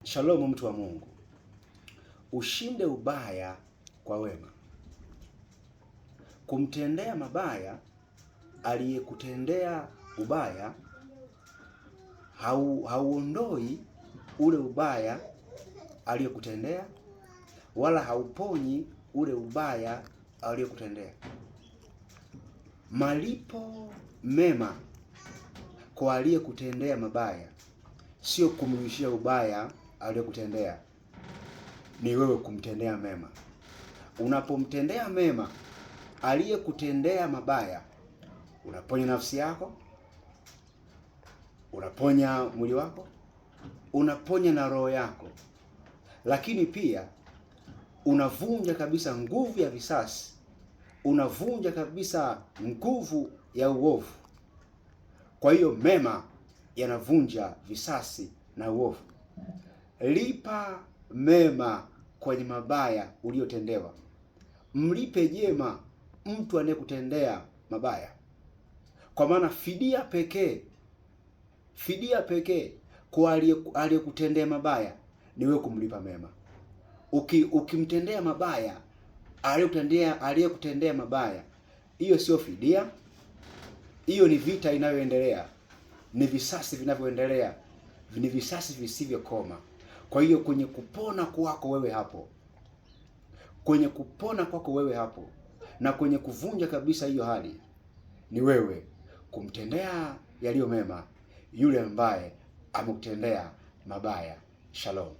Shalom mtu wa Mungu. Ushinde ubaya kwa wema. Kumtendea mabaya aliyekutendea ubaya hauondoi ule ubaya aliyekutendea, wala hauponyi ule ubaya aliyekutendea. Malipo mema kwa aliyekutendea mabaya sio kumrudishia ubaya aliyokutendea, ni wewe kumtendea mema. Unapomtendea mema aliyekutendea mabaya, unaponya nafsi yako, unaponya mwili wako, unaponya na roho yako, lakini pia unavunja kabisa nguvu ya visasi, unavunja kabisa nguvu ya uovu. Kwa hiyo mema yanavunja visasi na uovu. Lipa mema kwenye mabaya uliyotendewa. Mlipe jema mtu anayekutendea mabaya, kwa maana fidia pekee kwa aliyekutendea mabaya ni wewe kumlipa mema. Ukimtendea mabaya aliyekutendea mabaya, hiyo sio fidia, hiyo ni vita inayoendelea, ni visasi vinavyoendelea, ni visasi visivyokoma. Kwa hiyo kwenye kupona kwako wewe hapo, na kwenye kuvunja kabisa hiyo hali, ni wewe kumtendea yaliyo mema yule ambaye amekutendea mabaya. Shalom.